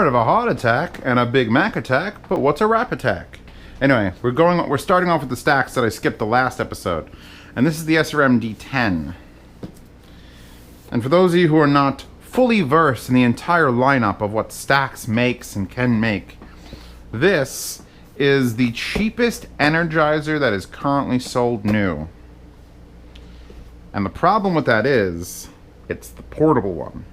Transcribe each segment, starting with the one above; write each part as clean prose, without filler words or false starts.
of a heart attack and a Big Mac attack, but what's a rap attack? Anyway, we're starting off with the stacks that I skipped the last episode. And this is the SRM D10. And for those of you who are not fully versed in the entire lineup of what STAX makes and can make, this is the cheapest Energizer that is currently sold new. And the problem with that is, it's the portable one.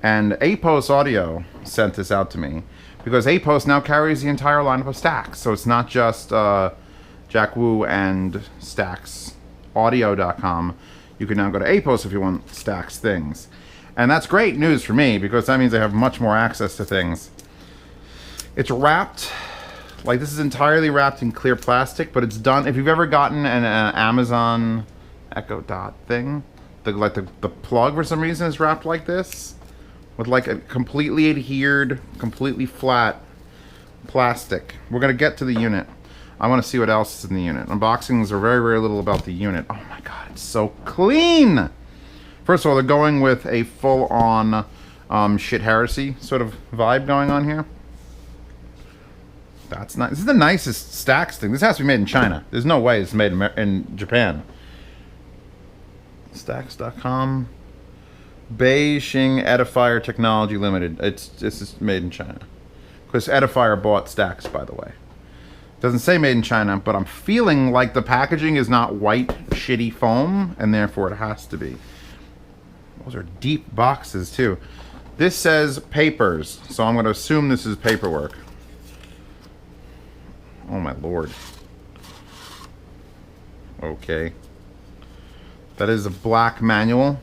And Apos Audio sent this out to me, because Apos now carries the entire lineup of STAX. So it's not just Jack Wu and StaxAudio.com. You can now go to Apos if you want STAX things. And that's great news for me, because that means I have much more access to things. It's wrapped, like this is entirely wrapped in clear plastic, but it's done, if you've ever gotten an Amazon Echo Dot thing, the plug for some reason is wrapped like this, with like a completely adhered, completely flat plastic. We're gonna get to the unit. I wanna see what else is in the unit. Unboxings are very, very little about the unit. Oh my God, it's so clean! First of all, they're going with a full-on shit heresy sort of vibe going on here. That's nice. This is the nicest STAX thing. This has to be made in China. There's no way it's made in Japan. STAX.com. Beijing Edifier Technology Limited. This is made in China. Because Edifier bought STAX, by the way. Doesn't say made in China, but I'm feeling like the packaging is not white, shitty foam, and therefore it has to be. Those are deep boxes, too. This says papers, so I'm going to assume this is paperwork. Oh, my Lord. Okay. That is a black manual.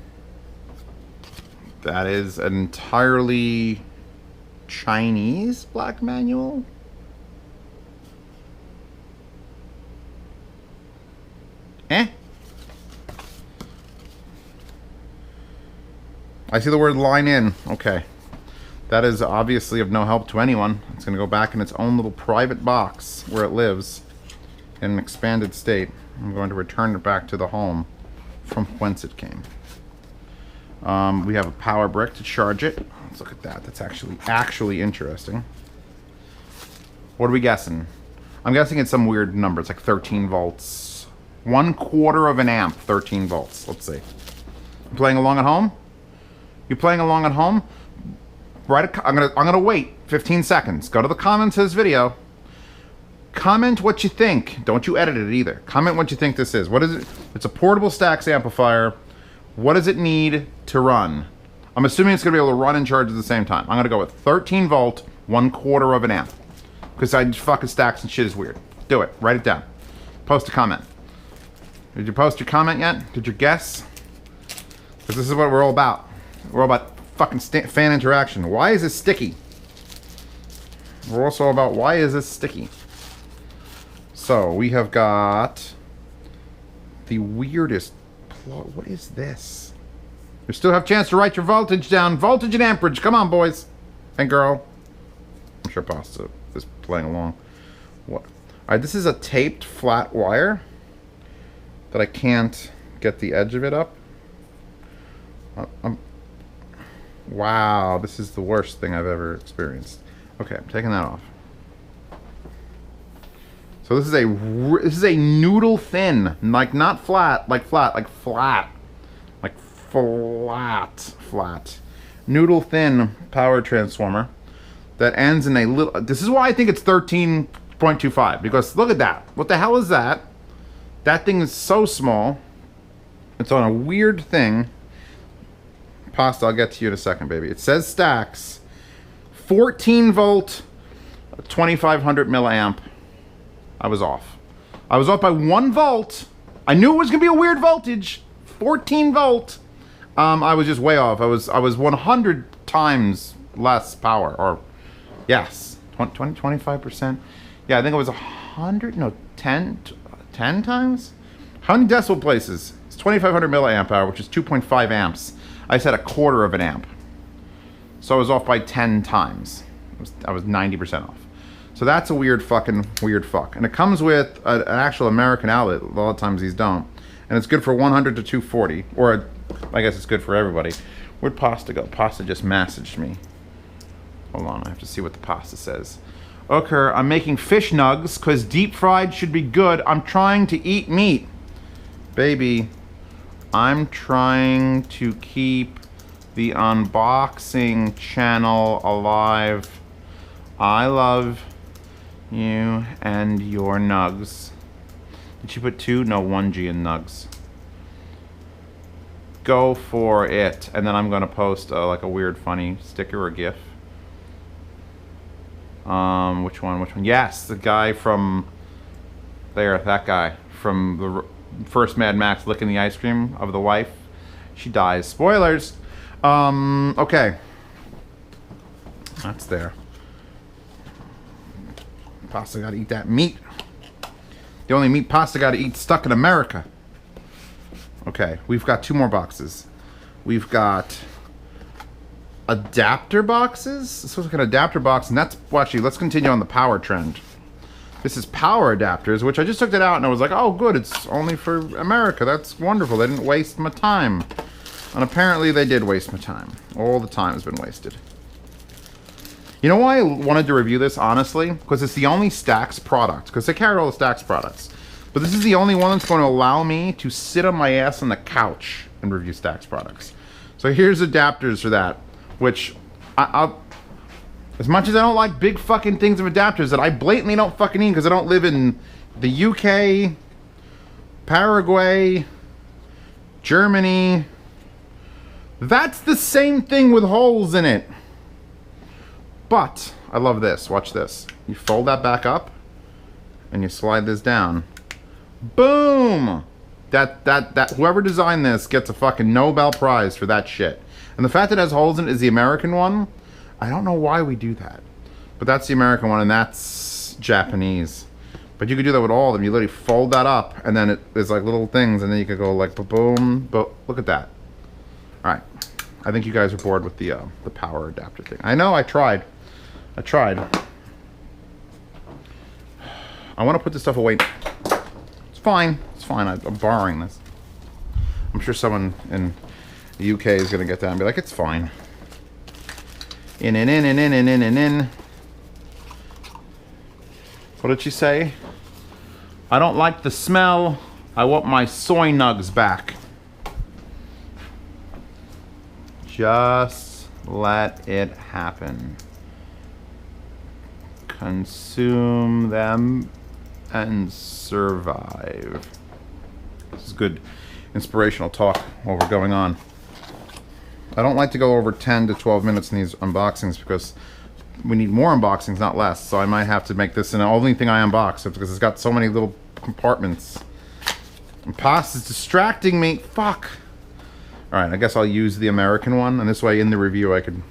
That is an entirely Chinese black manual. I see the word line in. Okay. That is obviously of no help to anyone. It's going to go back in its own little private box where it lives in an expanded state. I'm going to return it back to the home from whence it came. We have a power brick to charge it. Let's look at that. That's actually interesting. What are we guessing? I'm guessing it's some weird number. It's like 13 volts. 1/4 of an amp, 13 volts. Let's see. You playing along at home? You playing along at home? I'm gonna wait 15 seconds. Go to the comments of this video. Comment what you think. Don't you edit it either. Comment what you think this is. What is it? It's a portable STAX amplifier. What does it need to run? I'm assuming it's gonna be able to run and charge at the same time. I'm gonna go with 13 volt, 1/4 of an amp. Because I just fucking STAX and shit is weird. Do it. Write it down. Post a comment. Did you post your comment yet? Did you guess? Because this is what we're all about. We're all about fucking fan interaction. Why is this sticky? We're also about why is this sticky? So we have got the weirdest plug. What is this? You still have a chance to write your voltage down. Voltage and amperage. Come on, boys and girl. I'm sure Pasta is playing along. What? All right, this is a taped flat wire that I can't get the edge of it up. Wow, this is the worst thing I've ever experienced. Okay, I'm taking that off. So this is a noodle thin, like not flat, like flat, like flat, like flat, noodle thin power transformer that ends in a little. This is why I think it's 13.25, because look at that. What the hell is that? That thing is so small. It's on a weird thing. Pasta, I'll get to you in a second, baby. It says STAX, 14 volt, 2500 milliamp. I was off. I was off by 1 volt. I knew it was gonna be a weird voltage. 14 volt. I was just way off. I was 100 times less power, or yes, 25%. Yeah, I think it was 100. No, 10 times. How many decimal places? It's 2500 milliamp hour, which is 2.5 amps. I said 1/4 of an amp. So I was off by 10 times. I was 90% off. So that's a weird fuck. And it comes with an actual American outlet. A lot of times these don't. And it's good for 100 to 240. Or I guess it's good for everybody. Where'd Pasta go? Pasta just messaged me. Hold on, I have to see what the pasta says. Okay, I'm making fish nugs because deep fried should be good. I'm trying to eat meat. Baby, I'm trying to keep the unboxing channel alive. I love you and your nugs. Did she put 2? No, 1 G in nugs. Go for it. And then I'm gonna post like a weird funny sticker or GIF. Which one? Yes, the guy from there, that guy from the first Mad Max licking the ice cream of the wife. She dies. Spoilers. Okay. That's there. Pasta gotta eat that meat. The only meat pasta gotta eat stuck in America. Okay, we've got 2 more boxes. We've got adapter boxes. This looks like an adapter box, and that's, well, actually, let's continue on the power trend. This is power adapters, which I just took it out and I was like, oh good, it's only for America. That's wonderful. They didn't waste my time. And apparently they did waste my time. All the time has been wasted. You know why I wanted to review this, honestly? Because it's the only STAX product. Because they carry all the STAX products. But this is the only one that's going to allow me to sit on my ass on the couch and review STAX products. So here's adapters for that. Which, I'll, as much as I don't like big fucking things of adapters that I blatantly don't fucking need because I don't live in the UK, Paraguay, Germany. That's the same thing with holes in it. But I love this. Watch this. You fold that back up and you slide this down. Boom! That whoever designed this gets a fucking Nobel Prize for that shit. And the fact that it has holes in it is the American one. I don't know why we do that. But that's the American one and that's Japanese. But you could do that with all of them. You literally fold that up and then there's like little things and then you could go like boom, boom. Look at that. Alright. I think you guys are bored with the power adapter thing. I know, I tried. I want to put this stuff away. It's fine. It's fine. I'm borrowing this. I'm sure someone in the UK is going to get that and be like, it's fine. In. What did she say? I don't like the smell. I want my soy nugs back. Just let it happen. Consume them and survive. This is good inspirational talk while we're going on. I don't like to go over 10 to 12 minutes in these unboxings because we need more unboxings, not less. So I might have to make this the only thing I unbox because it's got so many little compartments. And pasta's distracting me. Fuck. Alright, I guess I'll use the American one, and this way in the review I could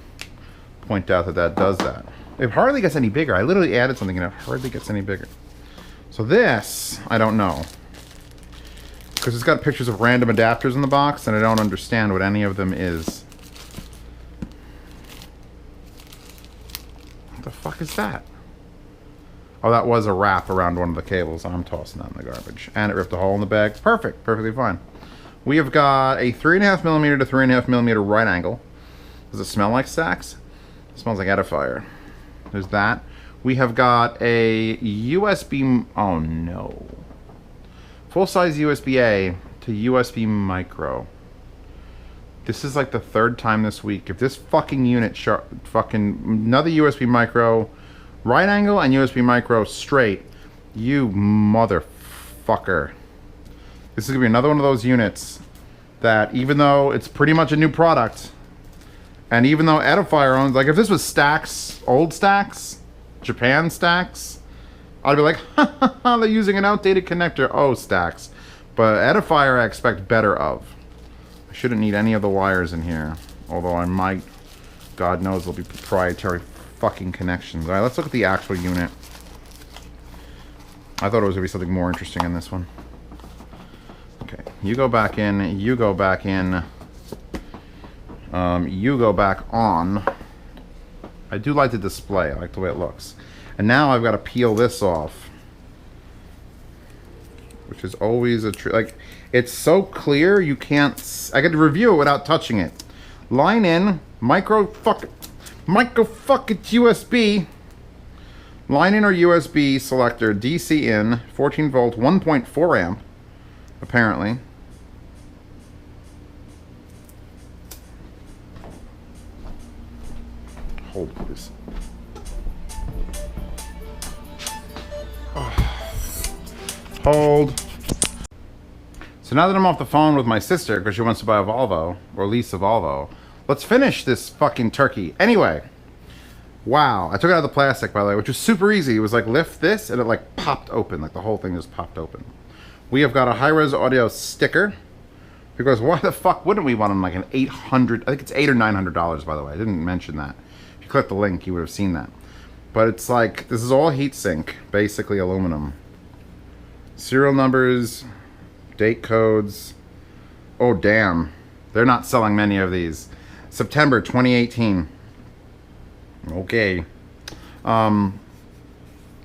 point out that that does that. It hardly gets any bigger. I literally added something and it hardly gets any bigger. So this, I don't know. Because it's got pictures of random adapters in the box, and I don't understand what any of them is. What the fuck is that? Oh, that was a wrap around one of the cables. I'm tossing that in the garbage. And it ripped a hole in the bag. Perfect. Perfectly fine. We have got a 3.5mm to 3.5mm right angle. Does it smell like STAX? It smells like edifier. There's that. We have got a USB... Oh, no. Full-size USB-A to USB micro. This is like the 3rd time this week. If this fucking unit... fucking... Another USB micro... Right angle and USB micro straight. You motherfucker. This is going to be another one of those units that even though it's pretty much a new product, and even though Edifier owns, like if this was STAX, old STAX, Japan STAX, I'd be like, ha ha ha, they're using an outdated connector. Oh, STAX. But Edifier I expect better of. I shouldn't need any of the wires in here, although I might, God knows, there'll be proprietary fucking connections. Alright, let's look at the actual unit. I thought it was going to be something more interesting in this one. Okay, you go back in, you go back in, you go back on. I do like the display, I like the way it looks. And now I've got to peel this off. Which is always a trick. Like, it's so clear you can't... I get to review it without touching it. Line in, micro... Fuck... Micro fuck it USB. Line in or USB selector, DC in, 14 volt, 1.4 amp, apparently. Hold, please. Hold. So now that I'm off the phone with my sister because she wants to buy a Volvo, or lease a Volvo, let's finish this fucking turkey. Anyway. Wow, I took it out of the plastic, by the way, which was super easy. It was like, lift this, and it like popped open. Like the whole thing just popped open. We have got a high-res audio sticker, because why the fuck wouldn't we want them like an 800, I think it's $800 or $900, by the way. I didn't mention that. If you click the link, you would have seen that. But it's like, this is all heatsink, basically aluminum. Serial numbers, date codes. Oh, damn. They're not selling many of these. September 2018. Okay.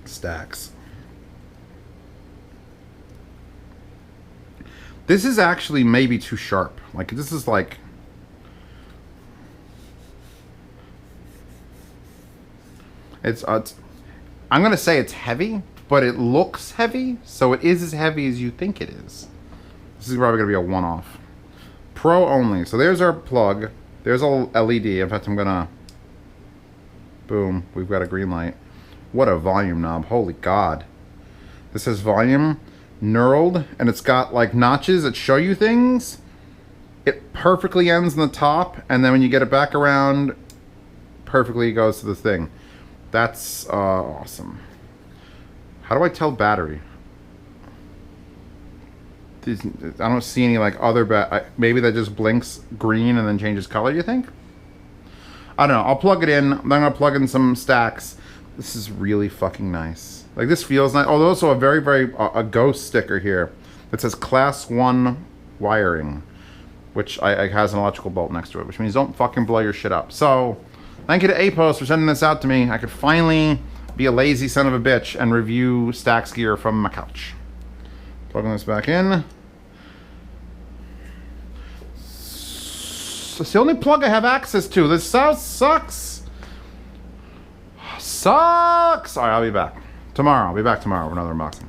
STAX. This is actually maybe too sharp. Like, this is like... It's I'm gonna say it's heavy, but it looks heavy, so it is as heavy as you think it is. This is probably gonna be a one-off. Pro only. So there's our plug. There's a LED. In fact, I'm gonna... Boom, we've got a green light. What a volume knob, holy God. This says volume, knurled, and it's got like notches that show you things. It perfectly ends in the top, and then when you get it back around, perfectly goes to the thing. That's awesome. How do I tell battery? I don't see any like other maybe that just blinks green and then changes color, you think? I don't know. I'll plug it in. I'm gonna plug in some STAX. This is really fucking nice. Like, this feels nice. Oh, there's also a very, a ghost sticker here that says Class 1 wiring, which has an electrical bolt next to it, which means don't fucking blow your shit up. So, thank you to A-Post for sending this out to me. I could finally be a lazy son of a bitch and review STAX gear from my couch. Plugging this back in. It's the only plug I have access to. This sucks. Sucks! Alright, I'll be back. Tomorrow. I'll be back tomorrow for another unboxing.